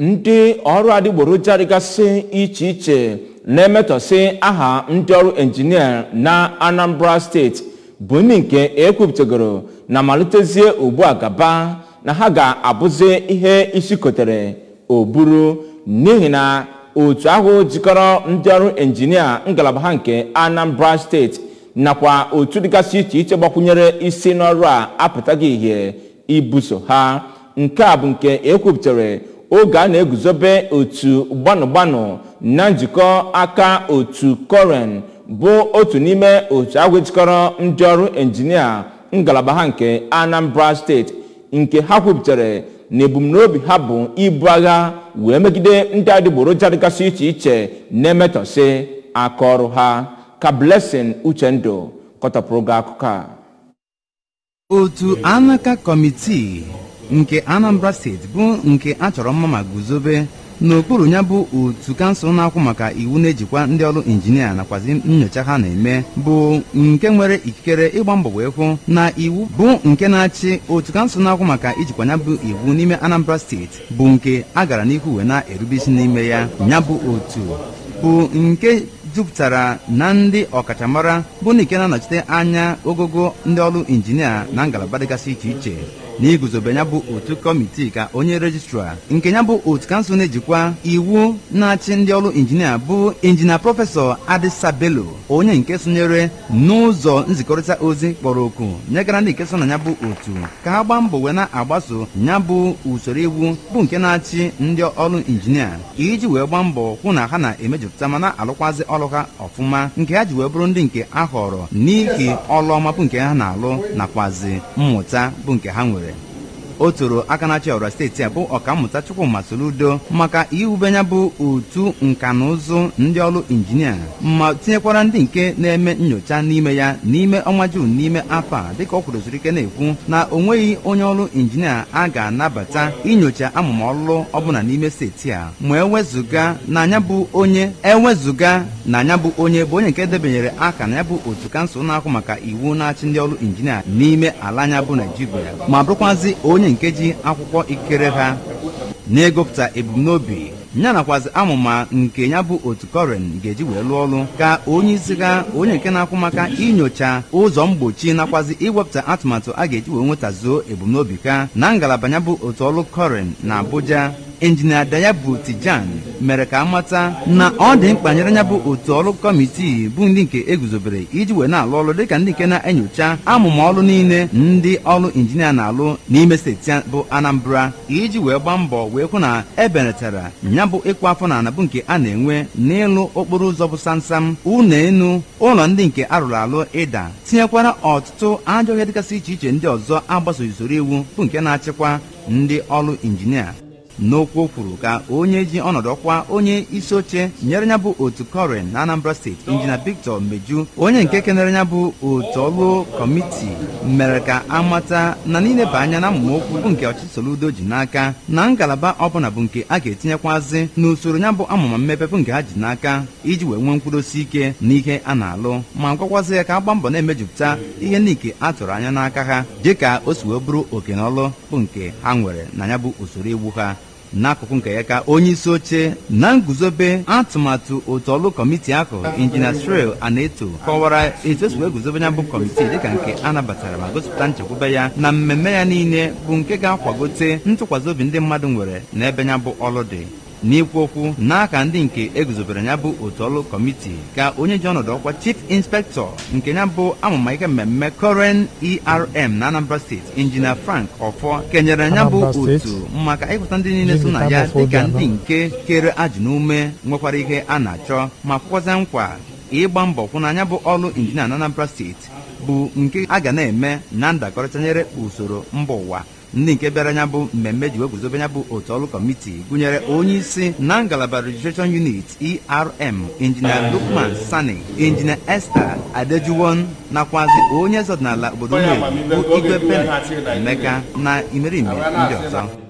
ndị ọrụ adịgboroja dịgasị iche iche na-emetọsị aha ndị ọrụ injinia na Anambra steeti bụ ndị nke ekwupụtagoro na malitezie ugbu a gaba na ha ga-abụzi ihe isi kotere oburu n'ihi na otu ahụ jikọrọ ndị ọrụ injinia ngalaba ha nke Anambra steeti nakwa otu dịgasị iche iche gbakwunyere isi n'ọrụ a apụtaghị ihe ibuso ha. Nke a bụ nke ekwupụtara oge a na-eguzobe otu gbanụ na njikọ aka otu COREN bụ otu n'ime otu ahụ jikọrọ ndị ọrụ injinia ngalaba ha nke Anambra steeti nke ha kwupụtara na ebumnobi ha bụ ibu agha wee megide ndị adịgboroja dịgasị iche iche na-emetọsị aka ọrụ ha. Ka Blessing Uchendu kọtọpụrụ gị akụkọ a. Otu anaka kọmitii nke Anambra steeti bụ nke a chọrọ mma ma guzobe n'okpuru ya bụ otu kansụl na-akwụ maka iwu na-ejikwa ndị ọrụ injinia nakwazi nnyocha ha na-eme bụ nke nwere ikikere ịgba mbọ wee hụ na iwu bụ nke na-achị otu kansụl na-akwụ maka ijikwa ya bụ iwu n'ime Anambra steeti bụ nke a gara n'ihu wee na-erube isi n'ime ya. Ya bụ otu bụ nke jupụtara na ndị ọkachamara bụ nke na-anọchite anya ogogo ndị ọrụ injinia na ngalaba dịgasị iche iche n'iguzobe ya bụ otu kọmitii ka onye rejistra nke ya bụ otu kansụl na-ejikwa iwu na-achị ndị ọrụ injinia bụ injinia prọfesọ Adila onye nke sonyere n'ụzọ nzikọrịta ozi kpọrọ oku nyegara ndị nke so na ya bụ otu ka ha gbaa mbọ wee na-agbaso ya bụ usoro iwu bụ nke na-achị ndị ọrụ injinia iji wee gbaa mbọ hụ na ha na-emejupụta ma na-alụkwazị ọrụ ha ọfụma nke ha ji wee bụrụ ndị nke a họrọ n'ihi ọrụ ọma bụ nke ha na-alụ nakwazi mmụta bụ nke ha nwere. O toro aka na-achị ọra steeti a bụ ọkammụta Chukwuma Soludo maka iwube ya bụ otu nka na ụzụ ndị ọrụ injinia ma tinyekwara ndị nke na-eme nnyocha n'ime ya n'ime ọnwa Juun n'ime afọ a dịka ọ kwudosiri ike na-ekwu na o nweghị onye ọrụ injinia a ga-anabata inyocha amụma ọlụlụ ọbụla n'ime steeti a ma ewezụga na anya bụ onye bụ onye nke debanyere aka na ya bụ otu kansụl na-akwụ maka iwu na-achị ndị ọrụ injinia n'ime ala anya bụ Naịjirịa ma bụrụkwazi onye nke ji akwụkwọ ikikere ha na-egopụta ebumnobi ya nakwazi amụma nke ya bụ otu COREN ga-eji wee lụọ ọrụ ka onye isi ha onye nke na-akwụ maka inyocha ụzọ mgbochi nakwazi iwepụta atụmatụ a ga-eji wee nwetazuo ebumnobi ha na ngalaba ya bụ otu ọrụ COREN na Abuja. Injinia Dayabu Tijan mere ka amata na ọ dị mkpa nyere ya bụ otu ọrụ kọmitii bụ ndị nke eguzobere iji wee na-alụ ọrụ dịka ndị nke na-enyocha amụma ọrụ niile ndị ọrụ injinia na-alụ n'ime steeti bụ Anambra iji wee gbaa mbọ wee hụ na ebelatara ya bụ ịkwa afọ na bụ nke a na-enwe n'ịlụ okporo ụzọ bụ samsam ụlọ enu ụlọ ndị nke arụrụ alụ ịda tinyekwara ọtụtụ ajọ ihe dịgasị iche iche ndị ọzọ agbasoghị usoro iwu bụ nke na-achịkwa ndị ọrụ injinia. N'okwu o kwuru ka onye ji ọnọdụ ọkwa onye isi oche nyere ya bụ otu COREN na Anambra steeti injinia Victor Meju onye nke kenere ya bụ otu ọrụ kọmitii mere ka amata na n'ileba anya na amụma okwu bụ nke ọchịchị Soludo ji n'aka na ngalaba ọbụla bụ nke a ga-etinyekwazi n'usoro ya bụ amụma mmepe bụ nke ha ji n'aka iji wee nwee nkwudosi ike n'ihe a na-alụ ma gwakwazi ya ka agba mbọ na-emejupụta ihe n'ike a tụrụ anya n'aka ha dịka o si wee bụrụ oke na ọlụ bụ nke ha nwere na ya bụ usoro iwu ha. N'akụkụ nke ya ka onye isi oche na nguzobe atụmatụ otu ọrụ kọmitii ahụ injinia Srel Aneto kọwara etu esi wee guzobe ya bụ kọmitii dịka nke a nabatara ma gosipụta nchekwube ya na mmemme ya niile bụ nke ga-akwagote ntụkwasị obi ndị mmadụ nwere n'ebe ya bụ ọrụ dị. N'ikwu okwu n'aka ndị nke eguzobere ya bụ otu ọrụ kọmitii ka onye ji ọnọdụ ọkwa Chief Inspector nke ya bụ amụma ihe mmemme COREN ERM na Anambra steeti injinia Frank Ọfọ kenyere ya bụ otu maka ịpụta ndị niile so na ya dịka ndị nke kere ajụ n'ume nwekwara ihe a na-achọ ma kwụkwazị nkwa ịgba mbọ kwụ na ya bụ ọrụ injinia na Anambra steeti bụ nke a ga na-eme na ndakọrịta nyere usoro mba ụwa. Ndị nke bịara ya bụ mmemme ji wee guzobe ya bụ otu ọrụ kọmitii gụnyere onye isi na ngalaba registration unit ERM injinia Lukman Sani, injinia Esther Adejuwon nakwazi onye eze ọdịnala obodo bụ Igwe Bene Emeka na imerime ndị ọzọ.